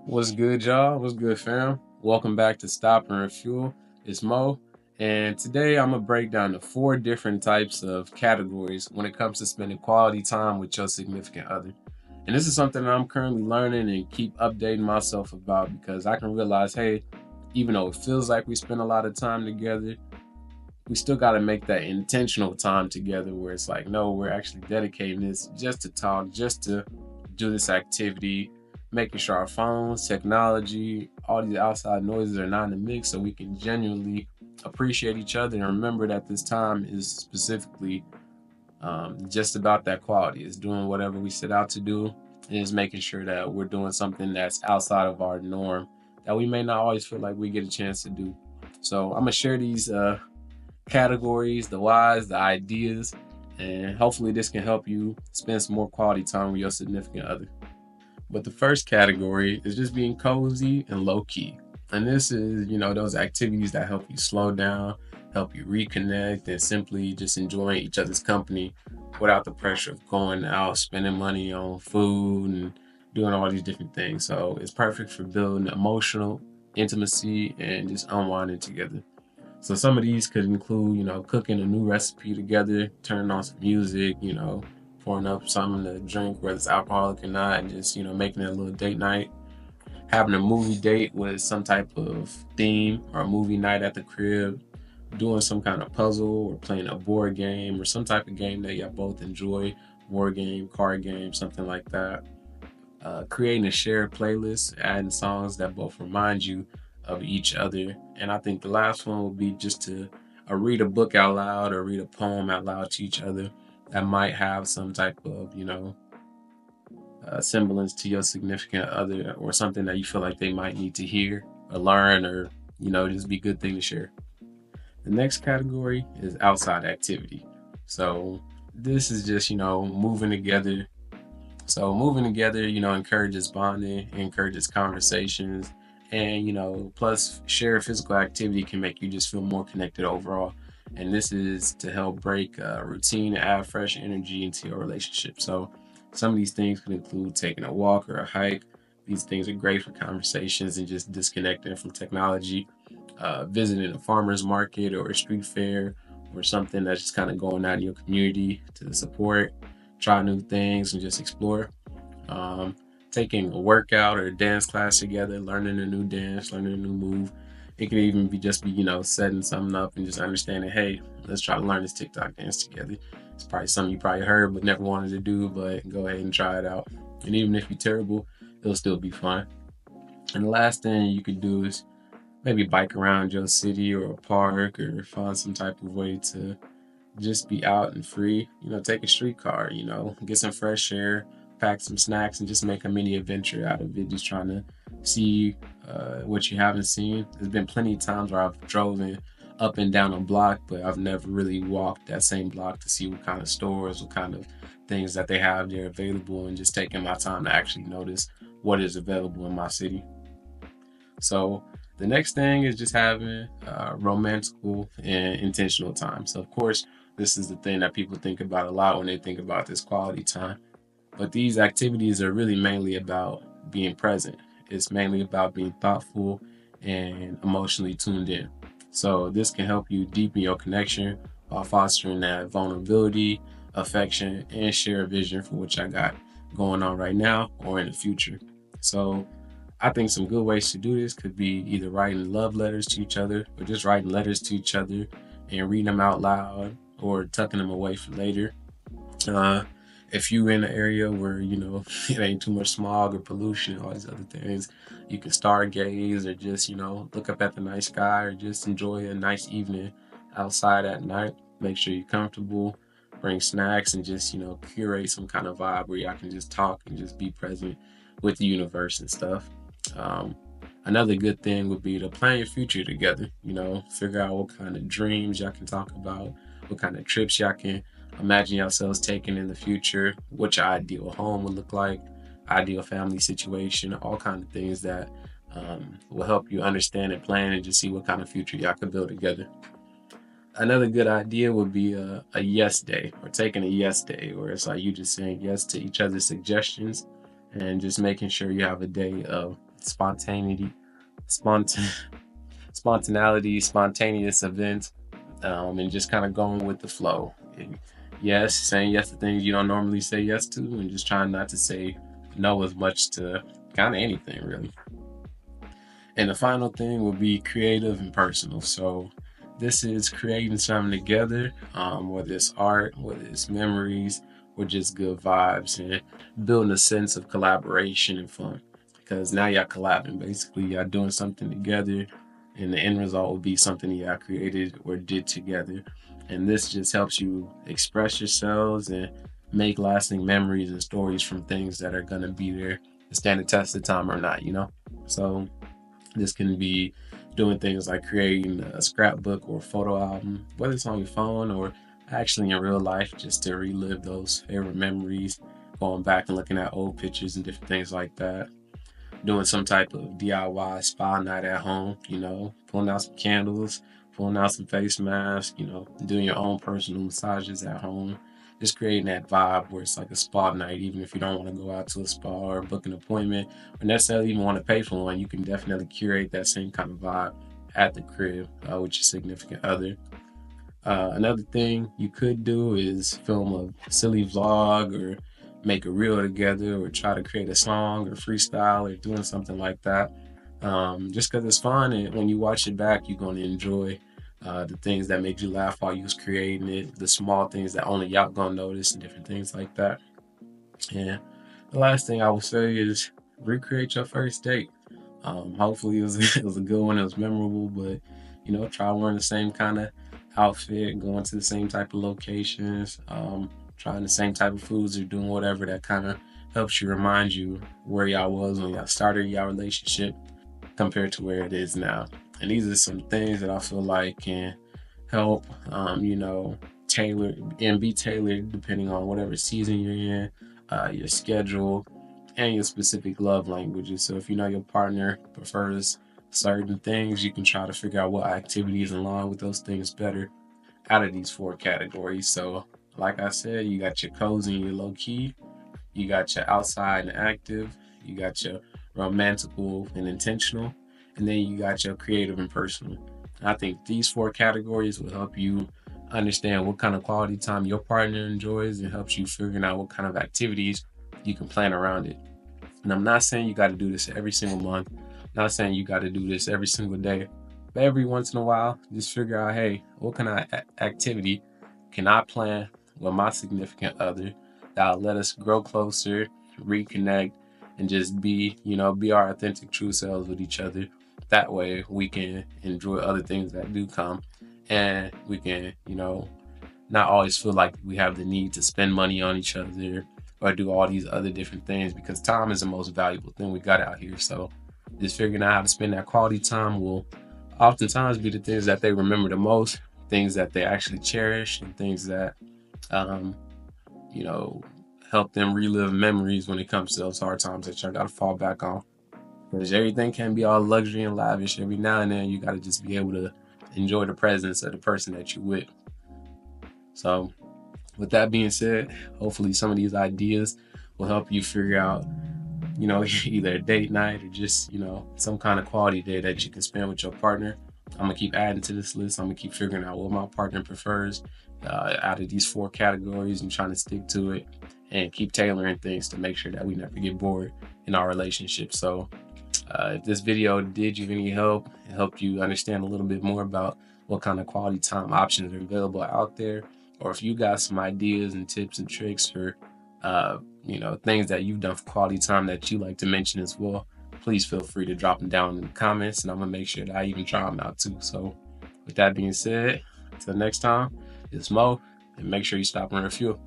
What's good, y'all? What's good, fam? Welcome back to Stop and Refuel. It's Mo, and today I'm gonna break down the four different types of categories when it comes to spending quality time with your significant other. And this is something that I'm currently learning and keep updating myself about because I can realize, hey, even though it feels like we spend a lot of time together, we still got to make that intentional time together where it's like, no, we're actually dedicating this just to talk, just to do this activity, making sure our phones, technology, all these outside noises are not in the mix so we can genuinely appreciate each other and remember that this time is specifically just about that quality. It's doing whatever we set out to do and is making sure that we're doing something that's outside of our norm that we may not always feel like we get a chance to do. So I'm gonna share these categories, the whys, the ideas, and hopefully this can help you spend some more quality time with your significant other. But the first category is just being cozy and low key. And this is, those activities that help you slow down, help you reconnect, and simply just enjoying each other's company without the pressure of going out, spending money on food and doing all these different things. So it's perfect for building emotional intimacy and just unwinding together. So some of these could include, cooking a new recipe together, turning on some music, pouring up something to drink, whether it's alcoholic or not, and just, making it a little date night. Having a movie date with some type of theme or a movie night at the crib, doing some kind of puzzle or playing a board game or some type of game that you both enjoy, board game, card game, something like that. Creating a shared playlist, adding songs that both remind you of each other. And I think the last one would be just to read a book out loud or read a poem out loud to each other that might have some type of, semblance to your significant other or something that you feel like they might need to hear or learn or, just be a good thing to share. The next category is outside activity. So this is just, moving together, moving together, encourages bonding, encourages conversations, and plus share physical activity can make you just feel more connected overall. And this is to help break routine and add fresh energy into your relationship. So some of these things could include taking a walk or a hike. These things are great for conversations and just disconnecting from technology. Visiting a farmer's market or a street fair or something that's just kind of going out in your community to support, try new things, and just explore. Um, Taking a workout or a dance class together, learning a new dance, learning a new move. It could even be just be, setting something up and just understanding, hey, let's try to learn this TikTok dance together. It's probably something you probably heard but never wanted to do, but go ahead and try it out. And even if you're terrible, it'll still be fun. And the last thing you could do is maybe bike around your city or a park or find some type of way to just be out and free. Take a streetcar, get some fresh air, pack some snacks, and just make a mini adventure out of it. Just trying to see what you haven't seen. There's been plenty of times where I've driven up and down a block, but I've never really walked that same block to see what kind of stores, what kind of things that they have there available, and just taking my time to actually notice what is available in my city. So the next thing is just having romantical and intentional time. So of course, this is the thing that people think about a lot when they think about this quality time. But these activities are really mainly about being present. It's mainly about being thoughtful and emotionally tuned in. So this can help you deepen your connection while fostering that vulnerability, affection, and share a vision for what I got going on right now or in the future. So I think some good ways to do this could be either writing love letters to each other or just writing letters to each other and reading them out loud or tucking them away for later. Uh, if you're in an area where it ain't too much smog or pollution, all these other things, you can stargaze or just look up at the night sky or just enjoy a nice evening outside at night. Make sure you're comfortable, bring snacks, and just curate some kind of vibe where y'all can just talk and just be present with the universe and stuff. Um, Another good thing would be to plan your future together. Figure out what kind of dreams y'all can talk about, what kind of trips y'all can imagine yourselves taking in the future, what your ideal home would look like, ideal family situation, all kind of things that will help you understand and plan and just see what kind of future y'all could build together. Another good idea would be a yes day or taking a yes day, where it's like you just saying yes to each other's suggestions and just making sure you have a day of spont- spontaneity, spontaneous events, and just kind of going with the flow. And yes, saying yes to things you don't normally say yes to, and just trying not to say no as much to kind of anything really. And the final thing will be creative and personal. So this is creating something together, whether it's art, whether it's memories, or just good vibes, and building a sense of collaboration and fun. Because now y'all collabing, basically, y'all doing something together, and the end result will be something y'all created or did together. And this just helps you express yourselves and make lasting memories and stories from things that are gonna be there to stand the test of time or not, you know? So this can be doing things like creating a scrapbook or a photo album, whether it's on your phone or actually in real life, just to relive those favorite memories, going back and looking at old pictures and different things like that. Doing some type of DIY spa night at home, pulling out some candles, pulling out some face masks, doing your own personal massages at home. Just creating that vibe where it's like a spa night, even if you don't want to go out to a spa or book an appointment or necessarily even want to pay for one, you can definitely curate that same kind of vibe at the crib with your significant other. Another thing you could do is film a silly vlog or make a reel together or try to create a song or freestyle or doing something like that. Just because it's fun, and when you watch it back, you're going to enjoy the things that made you laugh while you was creating it, the small things that only y'all going to notice and different things like that. And the last thing I would say is recreate your first date. Hopefully it was a good one. It was memorable, but try wearing the same kind of outfit, going to the same type of locations, trying the same type of foods, or doing whatever that kind of helps you remind you where y'all was when y'all started y'all relationship compared to where it is now. And these are some things that I feel like can help, tailor and be tailored depending on whatever season you're in, your schedule, and your specific love languages. So if you know your partner prefers certain things, you can try to figure out what activities align with those things better out of these four categories. So, like I said, you got your cozy and your low key, you got your outside and active, you got your romantical and intentional, and then you got your creative and personal. And I think these four categories will help you understand what kind of quality time your partner enjoys and helps you figuring out what kind of activities you can plan around it. And I'm not saying you got to do this every single month. I'm not saying you got to do this every single day. But every once in a while, just figure out, hey, what kind of activity can I plan with my significant other that'll let us grow closer, reconnect, and just be our authentic true selves with each other. That way we can enjoy other things that do come, and we can, not always feel like we have the need to spend money on each other or do all these other different things, because time is the most valuable thing we got out here. So just figuring out how to spend that quality time will oftentimes be the things that they remember the most, things that they actually cherish, and things that um, you know help them relive memories when it comes to those hard times that y'all got to fall back on. Because everything can be all luxury and lavish. Every now and then you got to just be able to enjoy the presence of the person that you with. So with that being said, hopefully some of these ideas will help you figure out, either a date night or just, some kind of quality day that you can spend with your partner. I'm gonna keep adding to this list. I'm gonna keep figuring out what my partner prefers out of these four categories and trying to stick to it and keep tailoring things to make sure that we never get bored in our relationship. So if this video did you any help, it helped you understand a little bit more about what kind of quality time options are available out there, or if you got some ideas and tips and tricks for, things that you've done for quality time that you like to mention as well, please feel free to drop them down in the comments, and I'm gonna make sure that I even try them out too. So, with that being said, until next time, it's Mo, and make sure you stop and refuel.